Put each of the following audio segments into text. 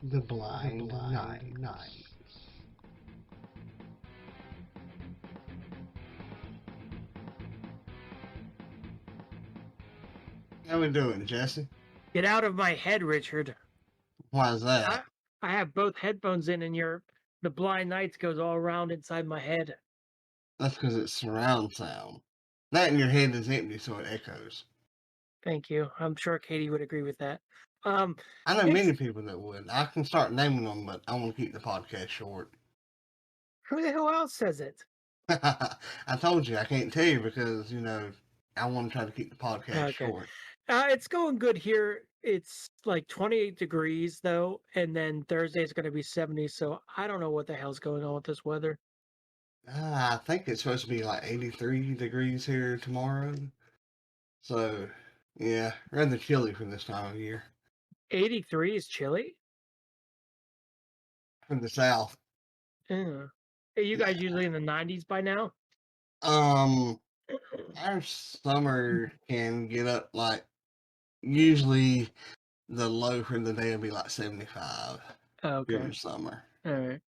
The Blind Night. How we doing, Jesse? Get out of my head, Richard. Why is I, that? I have both headphones in, and the blind nights goes all around inside my head. That's because it's surround sound. That in your head is empty, so it echoes. Thank you. I'm sure Katie would agree with that. I know Kicks, many people that would. I can start naming them, but I want to keep the podcast short. who the hell else says it? I told you I can't tell you because I want to try to keep the podcast Okay. short. It's going good here. It's like 28 degrees though, and then Thursday is going to be 70. So I don't know what the hell's going on with this weather. I think it's supposed to be like 83 degrees here tomorrow. So, yeah, rather chilly for this time of year. 83 is chilly. From the south. Yeah. Are you guys usually in the 90s by now? Um, our summer can get up like usually the low for the day will be like 75 during Okay. the summer. All right.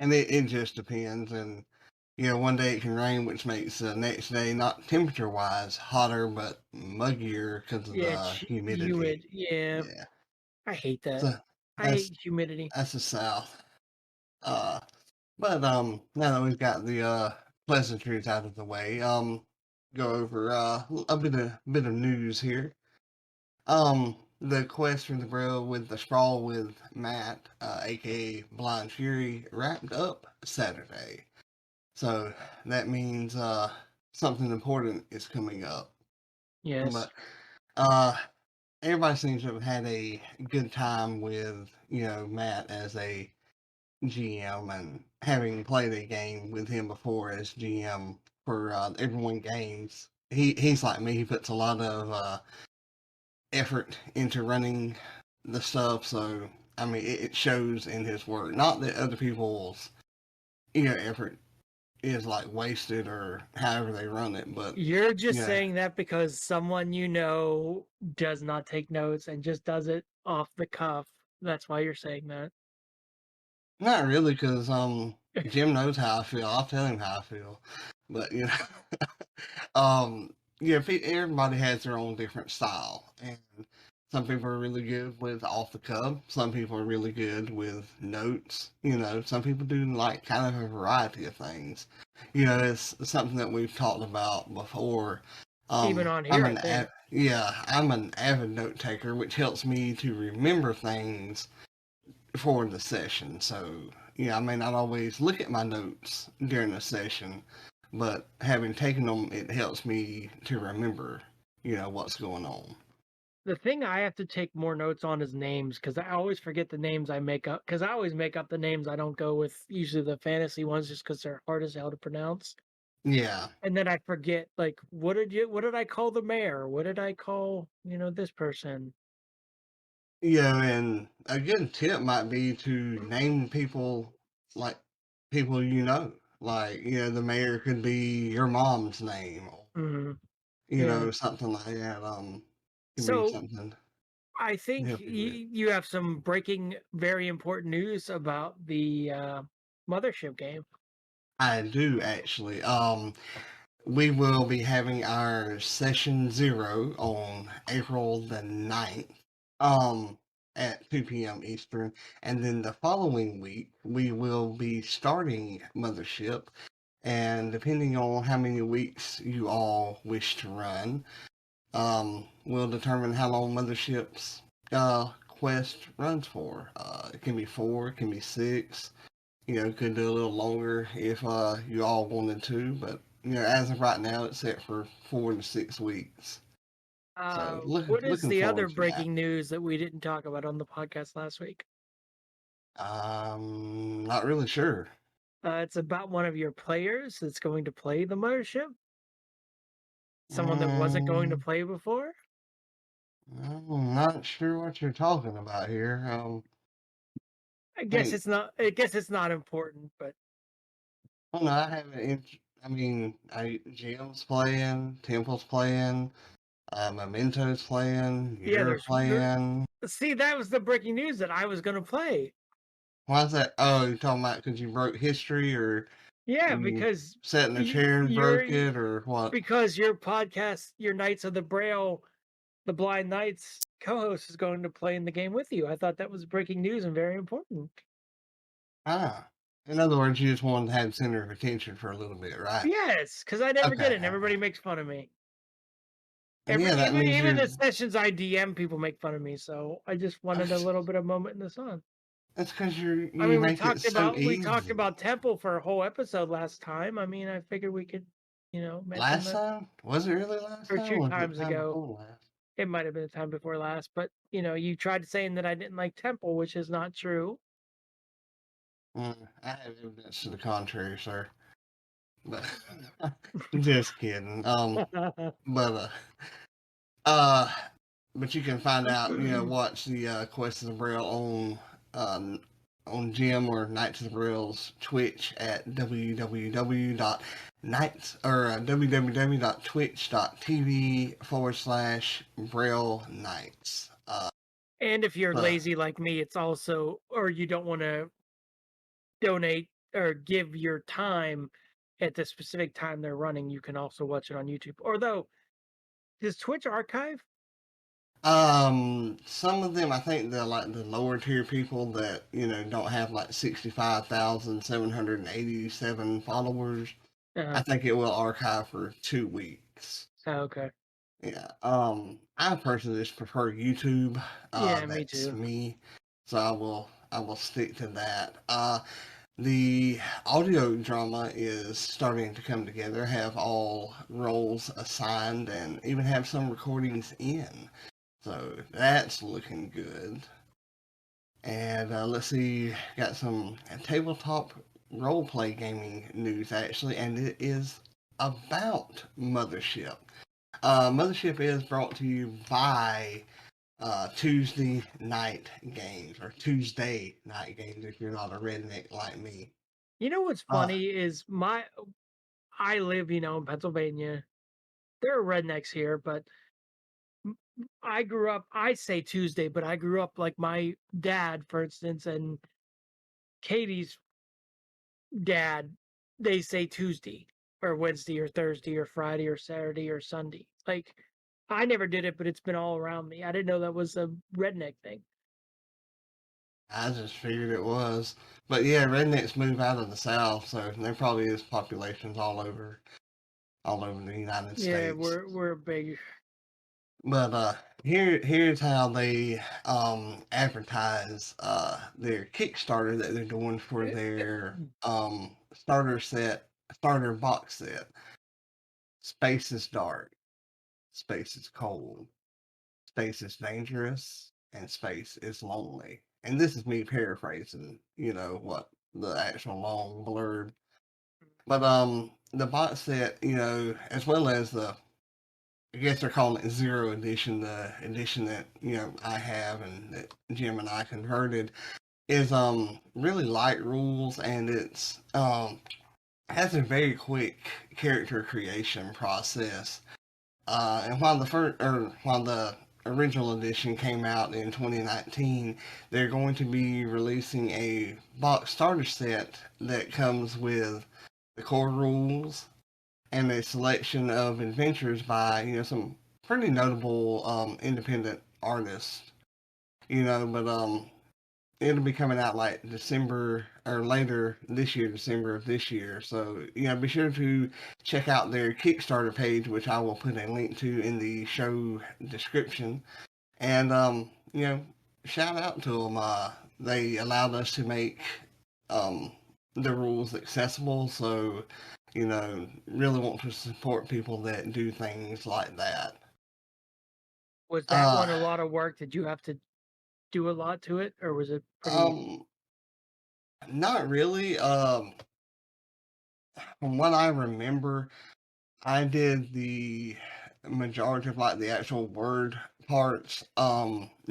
And it just depends. And, one day it can rain, which makes the next day, not temperature wise, hotter, but muggier because of Yeah, the humidity. humid. Yeah, Yeah. I hate that. So I that's hate humidity. that's the south. Uh, but now that we've got the pleasantries out of the way, go over a bit of news here. The quest for the Braille with the Sprawl with Matt, aka Blind Fury, wrapped up Saturday. So that means something important is coming up. Yes. But everybody seems to have had a good time with Matt as a GM and having played a game with him before as GM for Everyone Games. He's like me. He puts a lot of effort into running the stuff. So I mean, it shows in his work. Not that other people's effort is like wasted or however they run it, but You're just yeah, saying that because someone you know does not take notes and just does it off the cuff. That's why you're saying that. not really because Jim knows how I feel. I'll tell him how I feel, but yeah, everybody has their own different style, and some people are really good with off the cuff. Some people are really good with notes. Some people do like kind of a variety of things. It's something that we've talked about before. Even on here, I think. I'm an avid note taker, which helps me to remember things for the session. So I may not always look at my notes during the session, but having taken them, it helps me to remember, what's going on. The thing I have to take more notes on is names because I always forget the names I make up. Because I always make up the names. I don't go with usually the fantasy ones just because they're hard as hell to pronounce. Yeah, And then I forget, like, what did I call the mayor? What did I call, this person? and a good tip might be to name people like people like the mayor could be your mom's name, or Mm, yeah. something like that. Could be So something I to think help you with. you have some breaking, very important news about the Mothership game. I do actually. We will be having our session 0 on April the 9th, at 2 p.m. Eastern. And then the following week, we will be starting Mothership. And depending on how many weeks you all wish to run, will determine how long Mothership's quest runs for. It can be 4, it can be 6. Could do a little longer if you all wanted to, but as of right now, it's set for 4 to 6 weeks. So What is looking the other forward to that. breaking news that we didn't talk about on the podcast last week? Not really sure. It's about one of your players that's going to play the Mothership. Someone that wasn't going to Um, play before. I'm not sure what you're talking about here. I I guess think, it's not. I guess it's not important, but well, no, I haven't. I mean, Jim's playing, Temple's playing, Memento's playing, yeah, you're playing. See, that was the breaking news that I was going to play. Why is that? Oh, you're talking about because you broke history, or Yeah, you because sat in a chair and you're broke it, or what? because your podcast, your Knights of the Braille, the Blind Knights co-host is going to play in the game with you. I thought that was breaking news and very important. Ah, in other words, you just wanted to have center of attention for a little bit, right? Yes, because I never get Okay, it, and everybody okay. makes fun of me. Yeah, that means Even you're. the sessions I DM, people make fun of me. So I just wanted a little bit of moment in the sun. That's because I you mean, make it so we talked easy. about Temple for a whole episode last time. I mean, I figured we could, mention Last that, time? Was it really last or time? two Or was it times time ago. before last? It might have been the time before last, but you tried saying that I didn't like Temple, which is not true. I have evidence to the contrary, sir. But just kidding. But uh, but you can find out, watch the Quest of the Braille on Jim or Knights of the Braille's Twitch at www.nights or www.twitch.tv/Braille Knights. And if you're So lazy like me, it's also, or you don't want to donate or give your time at the specific time they're running, you can also watch it on YouTube. Although, does Twitch archive? some of them, I think they're like the lower tier people that don't have like 65,787 followers. I Uh, think it will archive for 2 weeks. okay. Yeah. I personally just prefer YouTube. Yeah, me That's too. me. So I will stick to that. The audio drama is starting to come together, have all roles assigned, and even have some recordings in. So that's looking good. And let's see, got some tabletop roleplay gaming news actually, and it is about Mothership. Mothership is brought to you by Tuesday Night Games, or Tuesday Night Games if you're not a redneck like me. You know what's Uh, funny is I live, in Pennsylvania. There are rednecks here, but I grew up. I say Tuesday, but I grew up like my dad, for instance, and Katie's dad. They say Tuesday or Wednesday or Thursday or Friday or Saturday or Sunday. Like I never did it, but it's been all around me. I didn't know that was a redneck thing. I just figured it was. But yeah, rednecks move out of the South, so there probably is populations all over the United Yeah, States. we're big. But here's how they advertise their Kickstarter that they're doing for their starter box set. Space is dark, space is cold, space is dangerous, and space is lonely. And this is me paraphrasing, what the actual long blurb. But the box set, as well as I guess they're calling it Zero Edition, the edition that I have and that Jim and I converted, is really light rules, and it's has a very quick character creation process. And while the original edition came out in 2019, they're going to be releasing a box starter set that comes with the core rules and a selection of adventures by some pretty notable independent artists. But it'll be coming out like December or later this year, December of this year. So be sure to check out their Kickstarter page, which I will put a link to in the show description. And shout out to them. They allowed us to make um, the rules accessible. So really want to support people that do things like that. Was that Uh, one a lot of work? Did you have to do a lot to it, or was it pretty? um, not really. From what I remember, I did the majority of like the actual word parts.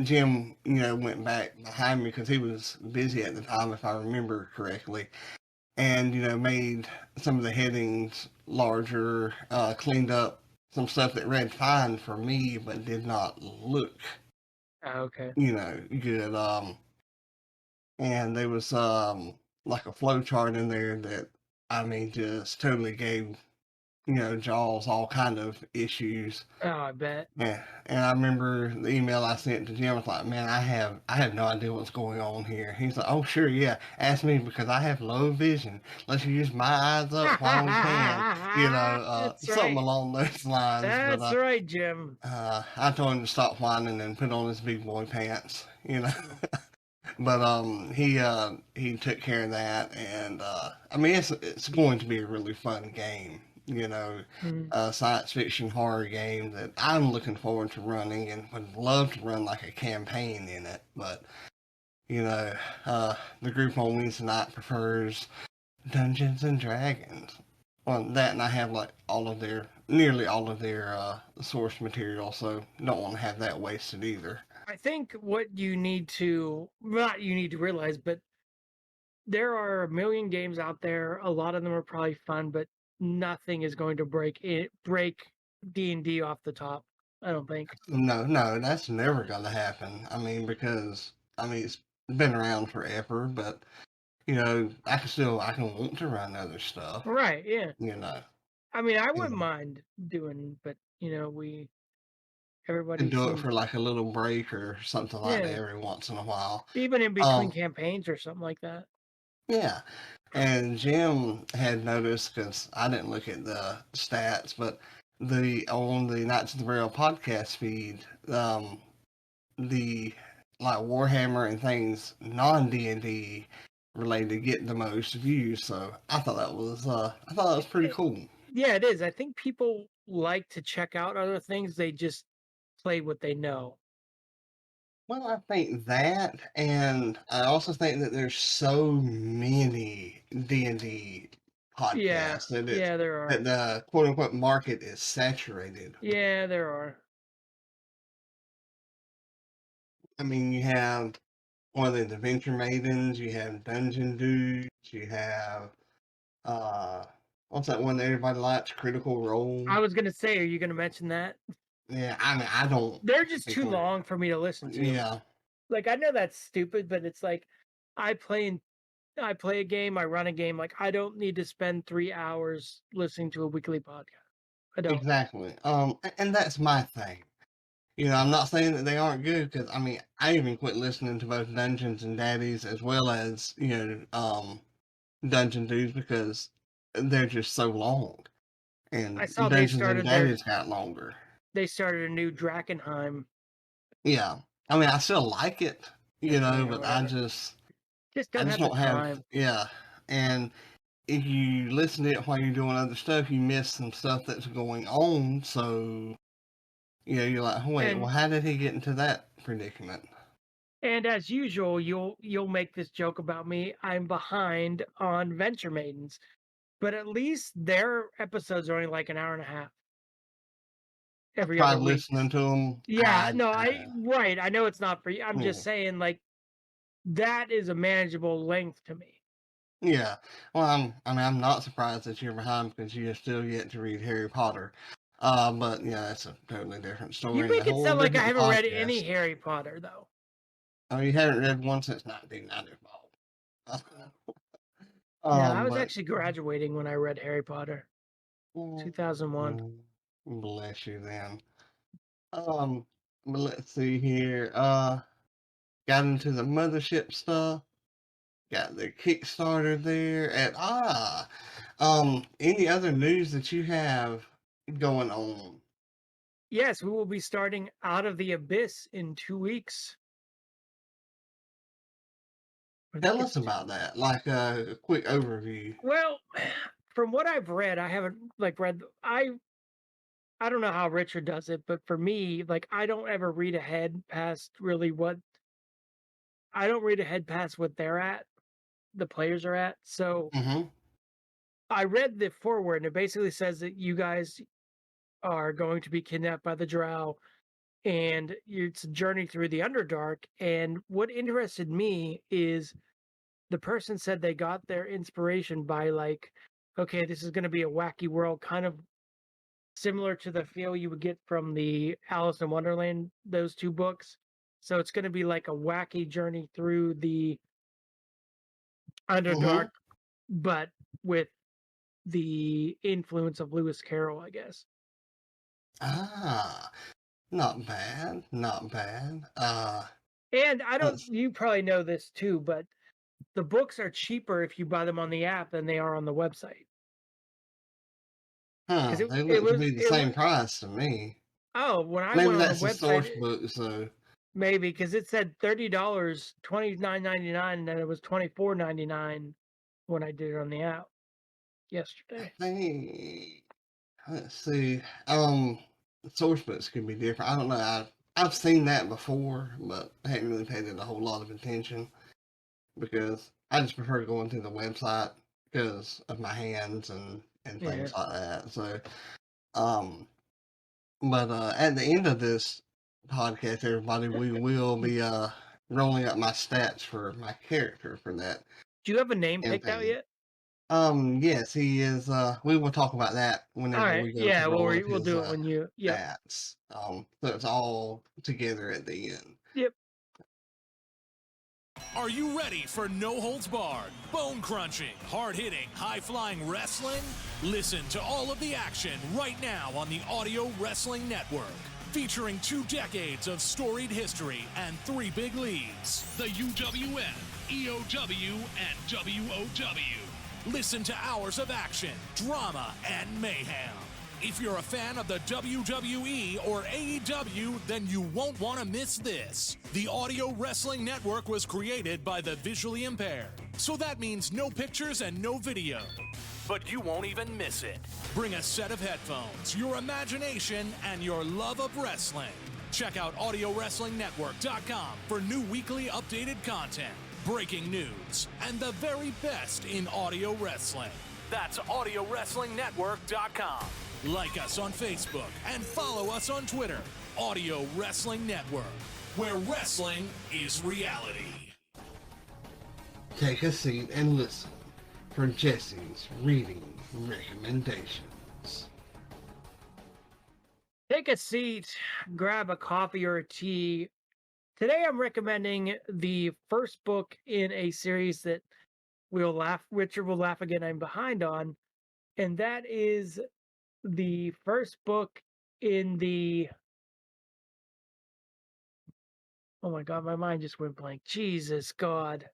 Jim, went back behind me because he was busy at the time, if I remember correctly, and made some of the headings larger, cleaned up some stuff that read fine for me, but did not look Okay. Good. And there was like a flow chart in there that I mean just totally gave Jaws all kind of issues. Oh, I bet. Yeah, and I remember the email I sent to Jim was like, "Man, I have no idea what's going on here." He's like, "Oh, sure, yeah. Ask me because I have low vision. Let's use my eyes up while we can." That's Something right. along those lines. But That's right, Jim. I told him to stop whining and put on his big boy pants. But he took care of that, and I mean it's going to be a really fun game. Mhm. A science fiction horror game that I'm looking forward to running and would love to run like a campaign in it. But you know, the group on Wednesday night prefers Dungeons and Dragons. Well, that and I have like nearly all of their source material, so don't want to have that wasted either. I think what you need to, not you need to realize, but there are a million games out there. A lot of them are probably fun, but nothing is going to break D&D off the top. I don't think. No, no, that's never gonna happen. I mean, because I mean it's been around forever, but I can want to run other stuff. Right, yeah. You know, I mean, I wouldn't and, mind doing, but everybody and do it seems, for like a little break or something like that yeah, every once in a while. even in between Um, campaigns or something like that. yeah, and Jim had noticed because I didn't look at the stats, but the on the Knights of the Braille podcast feed, the like Warhammer and things non D&D related get the most views. So I thought that was pretty Eh, cool. Yeah, it is. I think people like to check out other things. They just play what they know. Well, I think that, and I also think that there's so many D&D Yeah, podcasts that yeah, there are. the quote unquote market is saturated. Yeah, there are. I mean, you have one of the Adventure Maidens, you have Dungeon Dudes, you have uh, what's that one that everybody likes? Critical Role. I was gonna say, are you gonna mention that? Yeah, I mean, I don't They're just too particularly. long for me to listen to. Yeah, Like, I know that's stupid, but it's like I play in I play a game, I run a game. Like, I don't need to spend 3 hours listening to a weekly podcast. I don't. exactly. And that's my thing. I'm not saying that they aren't good because I mean, I even quit listening to both Dungeons and Daddies as well as Dungeon Dudes because they're just so long, I and saw Dungeons and Daddies got longer. they started a new Drakenheim. Yeah, I mean, I still like it, Yeah, but I whatever. just Just I don't just have the don't have time. yeah, and if you listen to it while you're doing other stuff, you miss some stuff that's going on. So you're like, wait, well, And how did he get into that predicament? and as usual, you'll make this joke about me. I'm behind on Venture Maidens, but at least their episodes are only like an hour and a half I every other tried week. listening to them. Yeah, no, I right. I know it's not for you. I'm just Yeah, saying, like, that is a manageable length to me. yeah. Well, I mean, I'm not surprised that you're behind because you have still yet to read Harry Potter. But yeah, that's a totally different You story and a make it whole sound like I different haven't read any podcast. Harry Potter, though. Oh, you haven't read one since 1995. No, I was But actually graduating when I read Harry Potter, mm, 2001. bless you then. But let's see here. Got into the Mothership stuff. Got the Kickstarter there, and any other news that you have going on? Yes, we will be starting Out of the Abyss in 2 weeks. I think Tell us it's about that, like a quick overview. well, from what I've read, I haven't like read. I don't know how Richard does it, but for me, like I don't ever read ahead past really what I don't read ahead past what they're at, the players are at. So Mm-hmm. I read the foreword, and it basically says that you guys are going to be kidnapped by the Drow, and it's a journey through the Underdark. And what interested me is the person said they got their inspiration by like, okay, this is going to be a wacky world, kind of similar to the feel you would get from the Alice in Wonderland, those two books. So it's going to be like a wacky journey through the Underdark, Mhm. but with the influence of Lewis Carroll, I guess. Ah, not bad, not bad. And I don't, Let's you probably know this too, but the books are cheaper if you buy them on the app than they are on the website. Because they it look to was, be the it was, same price to me. oh, when I Maybe went on the that's the website, source book, so maybe because it said $30, $29.99, and then it was $24.99 when I did it on the app I yesterday. think let's see. The source books could be different. I don't know. I've seen that before, but I hadn't really paid it a whole lot of attention because I just prefer going to the website because of my hands and Yeah. things like that. So, um, but at the end of this podcast, everybody, we will be rolling up my stats for my character for that Do you have a name picked out campaign. yet? Yes, he is. We will talk about that All whenever right. we go to Yeah, roll up we'll his do it when you. Yep. stats. So it's all together at the end. Yep. Are you ready for no holds barred, bone crunching, hard hitting, high flying wrestling? Listen to all of the action right now on the Audio Wrestling Network. Featuring 2 decades of storied history and 3 big leagues, the UWN, EOW, and WOW. Listen to hours of action, drama, and mayhem. If you're a fan of the WWE or AEW, then you won't want to miss this. The Audio Wrestling Network was created by the visually impaired, so that means no pictures and no video. But you won't even miss it. Bring a set of headphones, your imagination, and your love of wrestling. Check out AudioWrestlingNetwork.com for new weekly updated content, breaking news, and the very best in audio wrestling. That's AudioWrestlingNetwork.com. Like us on Facebook and follow us on Twitter. Audio Wrestling Network, where wrestling is reality. Take a seat and listen for Jesse's reading recommendations. Take a seat, grab a coffee or a tea. Today I'm recommending the first book in a series that Richard will laugh again, I'm behind on, and that is the first book in the, oh my God, my mind just went blank. Jesus God.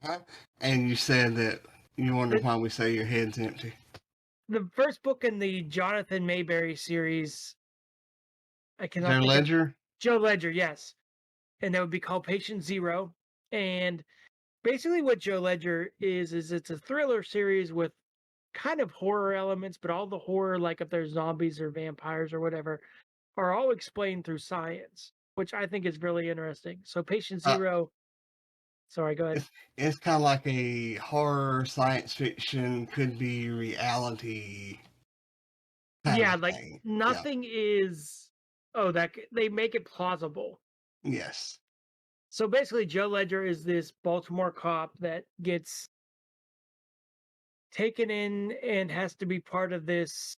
Huh? And you said that you wonder The, why we say your head's empty. the first book in the Jonathan Mayberry series, I cannot Joe think of Ledger? Joe Ledger, yes. And that would be called Patient Zero. And basically what Joe Ledger is it's a thriller series with kind of horror elements, but all the horror, like if there's zombies or vampires or whatever, are all explained through science, which I think is really interesting. So Patient Uh, Zero, sorry, go ahead. it's kind of like a horror science fiction, could be reality kind Yeah, of like thing. Yeah. nothing is, oh, they make it plausible. Yes. So basically, Joe Ledger is this Baltimore cop that gets taken in and has to be part of this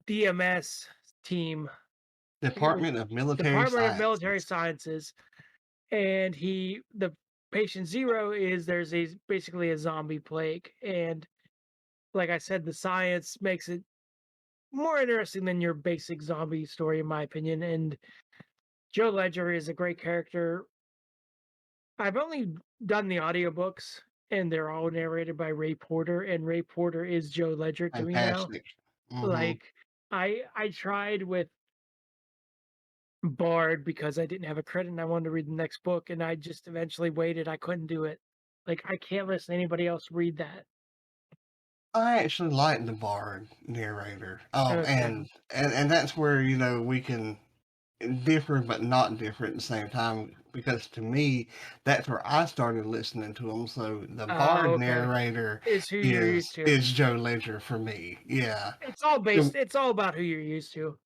DMS team, Department of Military Department of Military Sciences. Sciences, and the patient zero is there's basically a zombie plague, and like I said, the science makes it more interesting than your basic zombie story, in my opinion. And Joe Ledger is a great character. I've only done the audiobooks, and they're all narrated by Ray Porter, and Ray Porter is Joe Ledger to me now. Fantastic. Hmm. Like I tried with Bard because I didn't have a credit and I wanted to read the next book, and I just eventually waited. I couldn't do it. Like I can't listen to anybody else read that. I actually like the Bard narrator. Okay. And that's where, we can differ but not differ at the same time because to me that's where I started listening to them. So the Oh, Bard okay. narrator Is who you're used is to. is Joe Ledger for me. Yeah. So, It's all about who you're used to.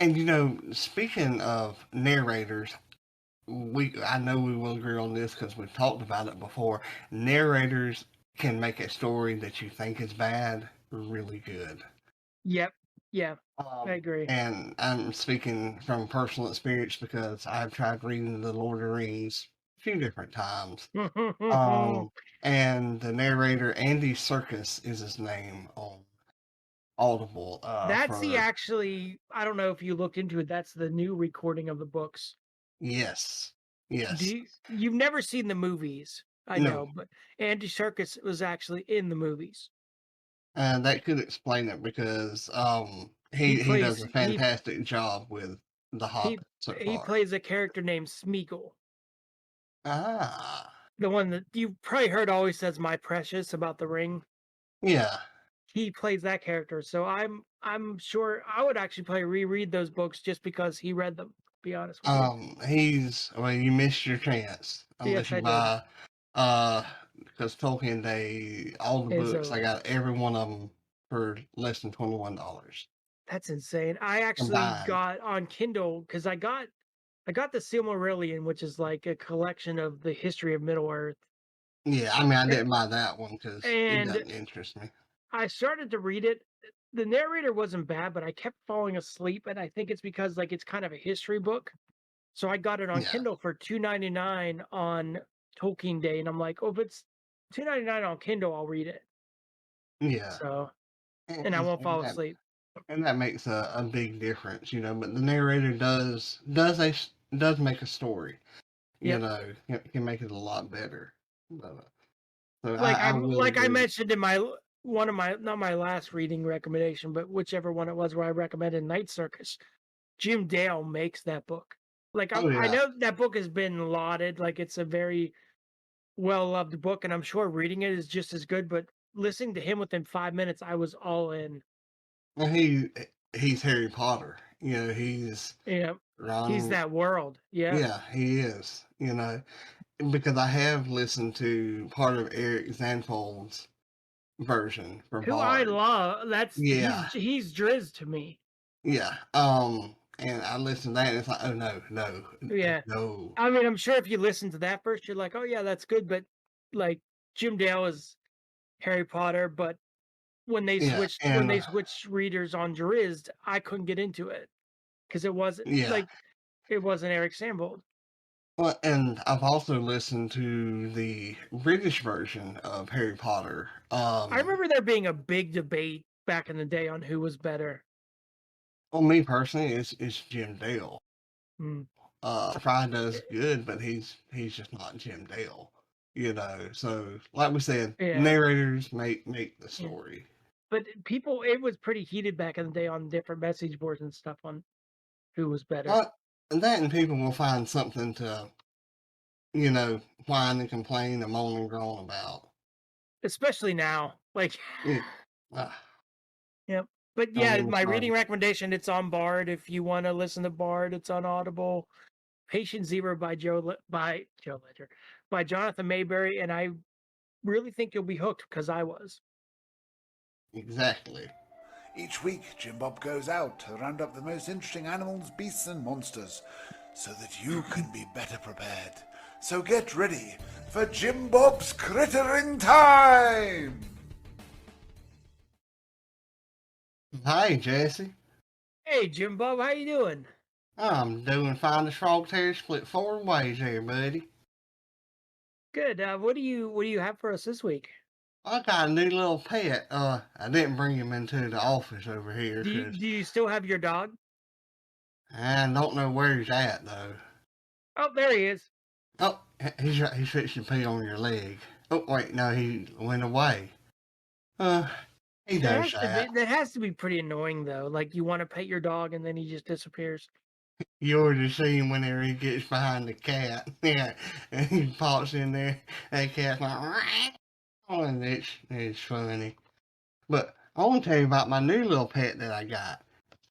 and speaking of narrators, I know we will agree on this because we've talked about it before. Narrators can make a story that you think is bad really good. Yep. Yeah, Um, I agree. and I'm speaking from personal experience because I've tried reading The Lord of the Rings a few different times. And the narrator, Andy Serkis is his name on Audible. That's the actually, I don't know if you looked into it, that's the new recording of the books. Yes. Do Yes. you've never seen the movies, I No. know, but Andy Serkis was actually in the movies. That could explain it because He he does plays a fantastic job with The he Hobbit so he far. plays a character named Smeagol. Ah. The one that you probably heard always says "My precious" about the ring. Yeah. He plays that character, so I'm sure I would actually probably reread those books just because he read them. To be honest with you. Well, you missed your chance unless Yes, you I did. buy because Tolkien, all the Is books, I got every one of them for less than $21 That's insane. I actually combined. got on Kindle because I got the Silmarillion, which is like a collection of the history of Middle Earth, Yeah, I mean, I didn't buy that one because it and doesn't interest me. I started to read it. The narrator wasn't bad, but I kept falling asleep, and I think it's because like it's kind of a history book. So I got it on Yeah, Kindle for $2.99 on Tolkien Day, and I'm like, oh, if it's $2.99 on Kindle, I'll read it. yeah, So, and I and, won't and fall that asleep. and that makes a big difference, you know. But the narrator does make a story, you Yep. know, can make it a lot better. But, so Like I will I agree. mentioned in my one of my not my last reading recommendation, but whichever one it was where I recommended Night Circus. Jim Dale makes that book. Like Oh I yeah, know that book has been lauded, like it's a very well loved book, and I'm sure reading it is just as good. But listening to him within 5 minutes, I was all in. and he's Harry Potter. You know, he's Yeah, he's Ron. that world. Yeah, Yeah, he is. You know, because I have listened to part of Eric Zanfold's version for who I Bard. love. That's Yeah, he's Driz to me. yeah. And I listened to that, and it's like, oh no, no, Yeah, no. I mean, I'm sure if you listen to that first, you're like, oh yeah, that's good. But like Jim Dale is Harry Potter, but Yeah, when and they switched readers on Drizzt, I couldn't get into it because yeah. it wasn't Eric Sambold. Well, and I've also listened to the British version of Harry Potter. I remember there being a big debate back in the day on who was better. Well, me personally, it's Jim Dale. Hmm. Fry does good, but he's just not Jim Dale. You know, so like we said, Yeah, narrators make the yeah. story. But people, it was pretty heated back in the day on different message boards and stuff on who was better. And that and people will find something to, you know, whine and complain and moan and groan about. Especially now. Like, Yeah. Uh, yep. But don't yeah, get me my reading started. recommendation, it's on Bard. If you want to listen to Bard, it's on Audible. Patient Zero by Joe Ledger, by Jonathan Mayberry, and I really think you'll be hooked because I was. Exactly. Each week, Jim Bob goes out to round up the most interesting animals, beasts, and monsters so that you can be better prepared. So get ready for Jim Bob's Crittering Time! Hi, Jesse. Hey, Jim Bob, how you doing? I'm doing fine. The frog tear split 4 ways here, buddy. Good. What do you have for us this week? I got a new little pet. I didn't bring him into the office over here because Do you still have your dog? I don't know where he's at though. Oh, there he is. Oh, he's fixing to pee on your leg. Oh wait, no, he went away. Uh, he does that. That has to be pretty annoying though. Like you want to pet your dog and then he just disappears. You already see him whenever he gets behind the cat. Yeah, and he pops in there. That cat's like, oh, and it's funny. But I want to tell you about my new little pet that I got.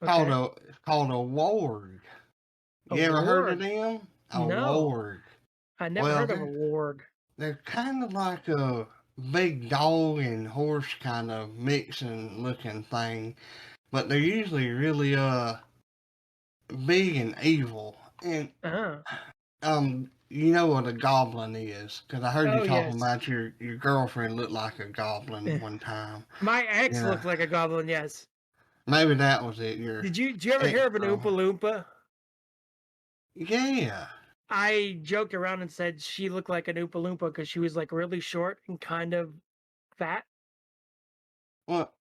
Okay. It's called a Worg. A You ever heard of warg? them? A No, Worg. I never Well, heard of a warg. they're kind of like a big dog and horse kind of mixing looking thing, but they're usually really big and evil. And Uh-huh. you know what a goblin is, because I heard you Oh talking yes. about your girlfriend looked like a goblin one time. My ex You know, looked like a goblin. Yes. Maybe that was it. Did you ever hear of an Oompa Loompa? Yeah. I joked around and said she looked like an Oompa Loompa because she was like really short and kind of fat. What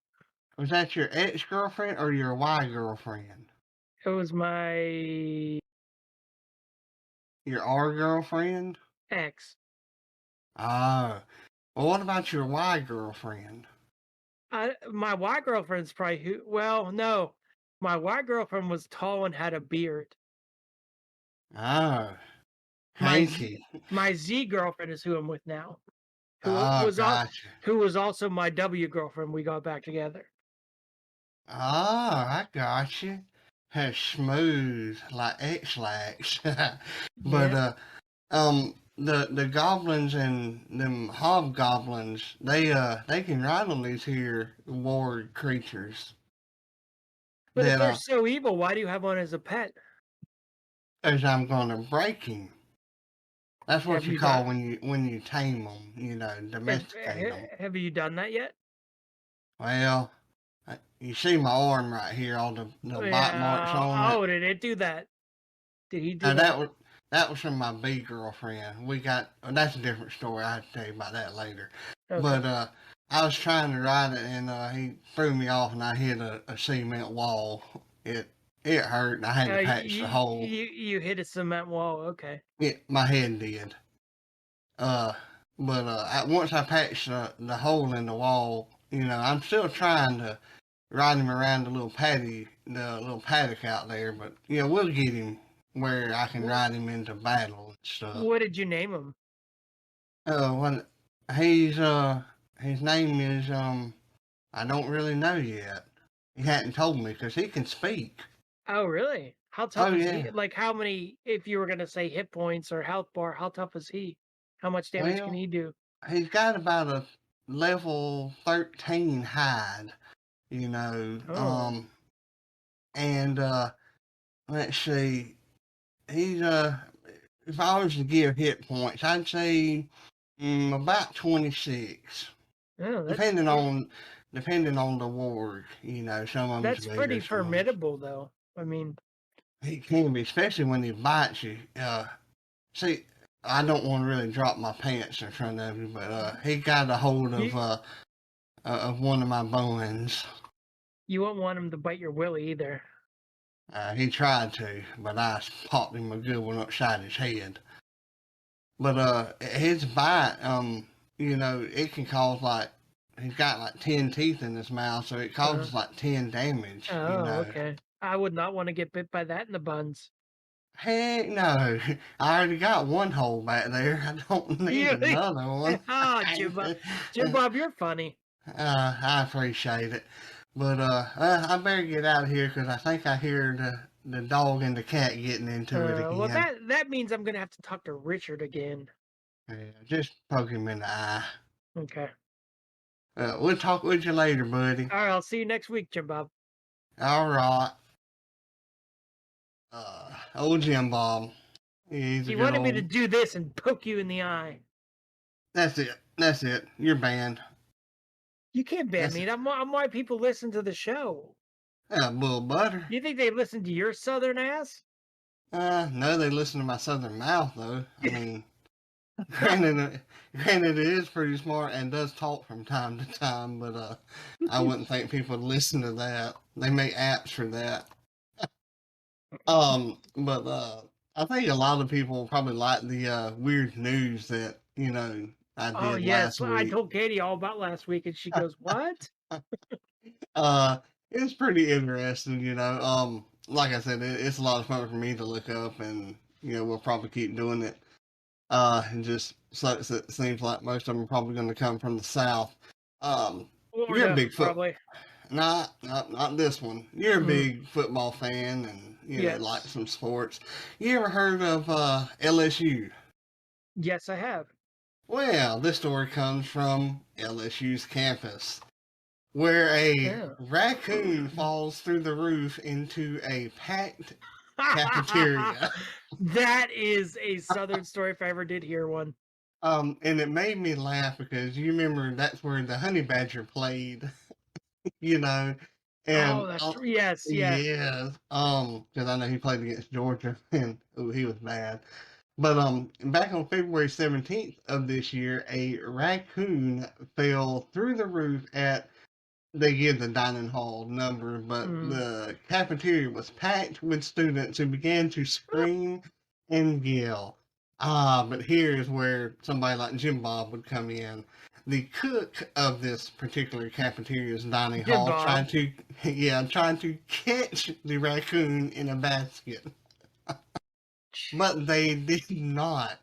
was that? Your ex-girlfriend or your Y girlfriend? It was my Your R girlfriend? ex. Oh. Well, what about your Y girlfriend? My Y girlfriend's probably who. Well, no, my Y girlfriend was tall and had a beard. Oh. My Hanky. my Z girlfriend is who I'm with now. Who Oh, gotcha. who was also my W girlfriend. We got back together. Oh, I got you. Her smooth like X-Lax. But Yeah. the goblins and them hobgoblins, they can ride on these here Worg creatures. But if That they're so evil, why do you have one as a pet? as I'm gonna break him. That's what Have you you call done- when you tame them, domesticate them. Have you done that yet? Well, you see my arm right here, all the bite marks on it. Oh, did it do that? Did he do Now, that? that was from my B girlfriend. We got that's a different story. I have to tell you about that later. Okay. But I was trying to ride it, and he threw me off, and I hit a cement wall. It hurt, and I had to patch the hole. You hit a cement wall. Okay. My head did. Once I patched the hole in the wall, I'm still trying to ride him around the little paddock out there. But we'll get him where I can ride him into battle and stuff. What did you name him? When his name is I don't really know yet. He hadn't told me because he can speak. Oh, really? How tough is he? Yeah. Like, how many? If you were gonna say hit points or health bar, how tough is he? How much damage can he do? He's got about a level 13 hide, Oh. And let's see, he's if I was to give hit points, I'd say about 26. Oh, Depending on the Worg, some of them. That's pretty formidable, though. I mean, he can be, especially when he bites you. See, I don't want to really drop my pants in front of you, but he got a hold of one of my bones. You won't want him to bite your willy either. He tried to, but I popped him a good one upside his head. But his bite, it can cause he's got 10 teeth in his mouth, so it causes 10 damage. Oh, okay. I would not want to get bit by that in the buns. Heck no. I already got one hole back there. I don't need another one. Oh, Jim Bob, you're funny. I appreciate it. But I better get out of here because I think I hear the dog and the cat getting into it again. Well, that means I'm going to have to talk to Richard again. Yeah, just poke him in the eye. Okay. We'll talk with you later, buddy. All right, I'll see you next week, Jim Bob. All right. Old Jim Bob. He wanted me to do this and poke you in the eye. That's it. You're banned. You can't ban me. I'm why people listen to the show. Bull butter. You think they listen to your southern ass? No, they listen to my southern mouth, though. I mean, granted, it is pretty smart and does talk from time to time, but I wouldn't think people would listen to that. They make apps for that. But I think a lot of people probably like the weird news that I did last week. I told Katie all about last week, and she goes, "What?" It's pretty interesting, Like I said, it's a lot of fun for me to look up, and we'll probably keep doing it. And just sucks that it seems like most of them are probably going to come from the South. You're a big probably. Not this one. You're a big football fan, and like some sports. You ever heard of LSU? Yes, I have. Well, this story comes from LSU's campus, where a raccoon falls through the roof into a packed cafeteria. That is a Southern story if I ever did hear one. And it made me laugh because you remember that's where the honey badger played, And Oh, that's true. Yes, yeah. yeah, because I know he played against Georgia, and ooh, he was bad. But back on February 17th of this year, a raccoon fell through the roof at, they give the dining hall number, but the cafeteria was packed with students who began to scream and yell. But here is where somebody like Jim Bob would come in. The cook of this particular cafeteria's dining Jim hall Bob. trying to catch the raccoon in a basket. But they did not.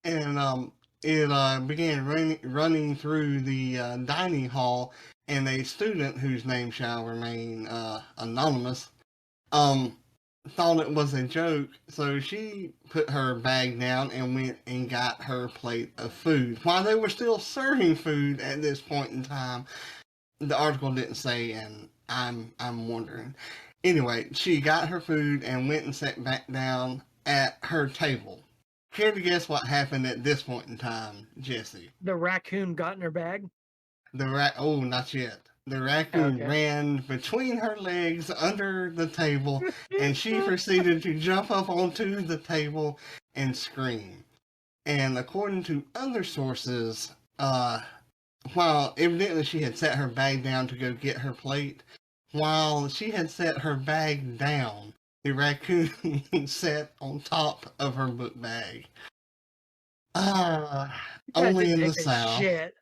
And it began running through the dining hall, and a student whose name shall remain anonymous thought it was a joke, so she put her bag down and went and got her plate of food. While they were still serving food at this point in time, the article didn't say, and I'm wondering. Anyway, she got her food and went and sat back down at her table. Care to guess what happened at this point in time, Jesse? The raccoon got in her bag. Oh, not yet. The raccoon ran between her legs under the table, and she proceeded to jump up onto the table and scream. And according to other sources, while evidently she had set her bag down to go get her plate, while she had set her bag down, the raccoon sat on top of her book bag. Only in the South. Shit.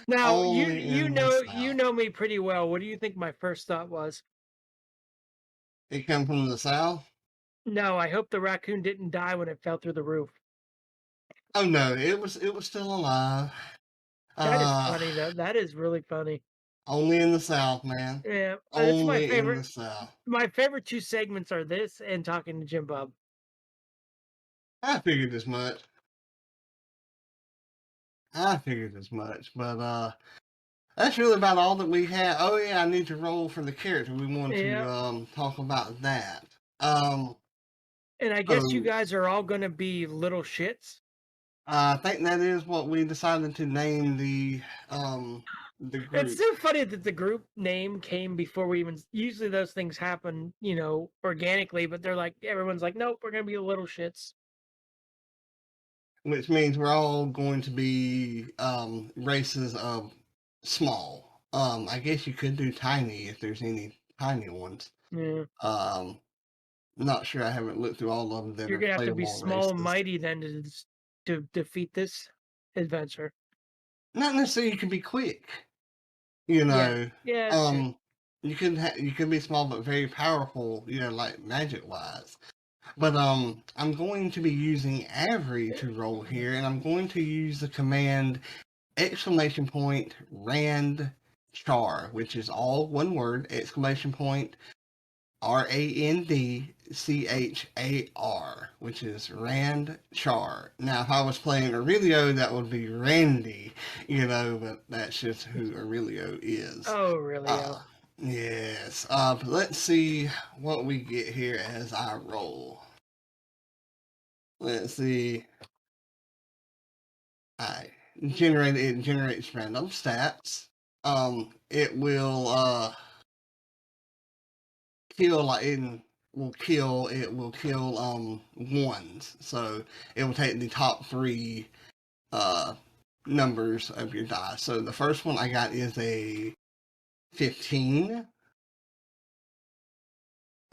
Now you know me pretty well. What do you think my first thought was? It come from the South? No, I hope the raccoon didn't die when it fell through the roof. Oh no, it was still alive. That is funny though. That is really funny. Only in the South, man. Yeah, that's Only my favorite. in the South. My favorite two segments are this and talking to Jim Bob. I figured as much. But that's really about all that we have. Oh yeah, I need to roll for the character. We want to talk about that. And I guess you guys are all going to be little shits. I think that is what we decided to name the group. It's so funny that the group name came before we even. Usually those things happen, organically, but they're like everyone's like, nope, we're going to be the little shits. Which means we're all going to be races of small. I guess you could do tiny if there's any tiny ones. Yeah. Not sure. I haven't looked through all of them. You're gonna have to be small and mighty then to defeat this adventure. Not necessarily. You can be quick. Yeah. You can be small but very powerful. Like magic wise. But I'm going to be using Avery to roll here, and I'm going to use the command !Rand char, which is all one word, !RANDCHAR, which is Rand char. Now, if I was playing Aurelio, that would be Randy, but that's just who Aurelio is. Oh, Aurelio. Yes. But let's see what we get here as I roll. Let's see. It generates random stats. It will kill ones. So it will take the top 3 numbers of your die. So the first one I got is a 15.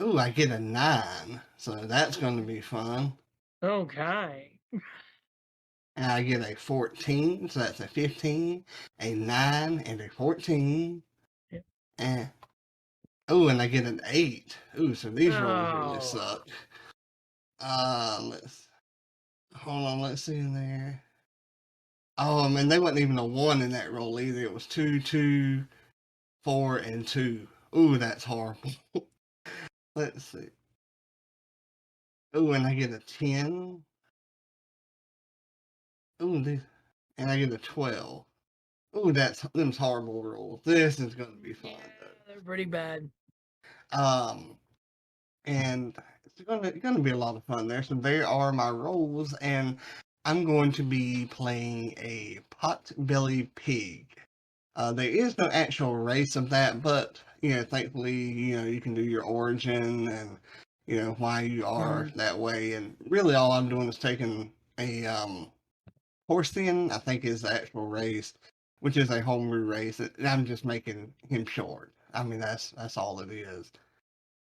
Ooh, I get a 9. So that's going to be fun. Okay. And I get a 14, so that's a 15, a 9, and a 14. Yep. And and I get an 8. Ooh, so these rolls really suck. Let's see in there. Oh, man, they wasn't even a 1 in that roll either. It was 2, 2, 4, and 2. Ooh, that's horrible. Let's see. Ooh, and I get a 10. Ooh, and I get a 12. Ooh, them's horrible rolls. This is going to be fun, though. They're pretty bad. And it's going to be a lot of fun there. So there are my rolls, and I'm going to be playing a potbelly pig. There is no actual race of that, but thankfully, you can do your origin and, why you are that way. And really all I'm doing is taking a Horsian, I think is the actual race, which is a homebrew race, and I'm just making him short. I mean, that's all it is.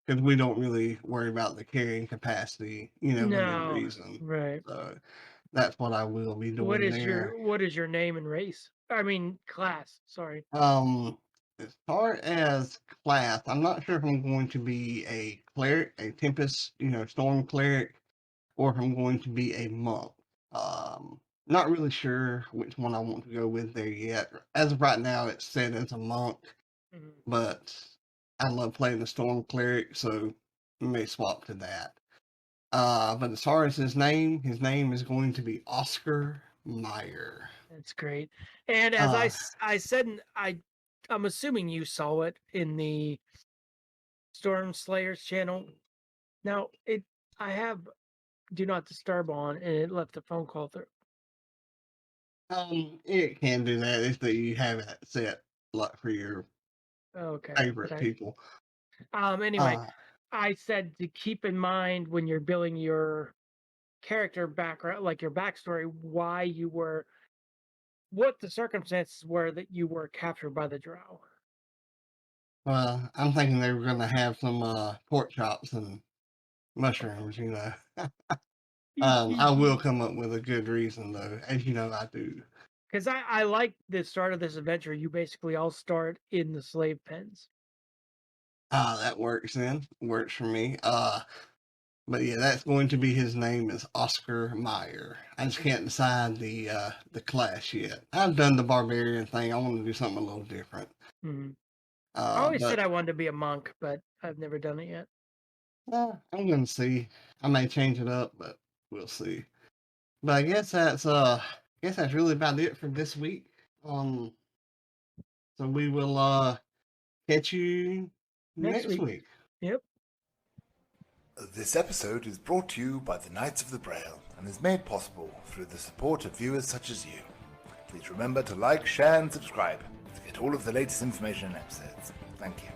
Because we don't really worry about the carrying capacity, within No, reason. right. So that's what I will be doing What is there. your name and race? I mean class. Sorry. As far as class, I'm not sure if I'm going to be a cleric, a Tempest, Storm cleric, or if I'm going to be a monk. Not really sure which one I want to go with there yet. As of right now, it's set as a monk, but I love playing the Storm cleric, so I may swap to that. But as far as his name is going to be Oscar Meyer. That's great. And as I said, I'm assuming you saw it in the Storm Slayers channel. Now I have Do Not Disturb on, and it left a phone call through. It can do that if you have it set like for your favorite people. Anyway, I said to keep in mind when you're building your character background, like your backstory, what the circumstances were that you were captured by the drow. Well, I'm thinking they were going to have some pork chops and mushrooms, I will come up with a good reason, though, as you know I do. Because I like the start of this adventure. You basically all start in the slave pens. That works then. Works for me. But yeah, that's going to be his name is Oscar Meyer. I just can't decide the class yet. I've done the barbarian thing. I want to do something a little different. Mm-hmm. I always said I wanted to be a monk, but I've never done it yet. I'm gonna see. I may change it up, but we'll see. But I guess that's really about it for this week. So we will catch you next week. Yep. This episode is brought to you by the Knights of the Braille and is made possible through the support of viewers such as you. Please remember to like, share, and subscribe to get all of the latest information and episodes. Thank you.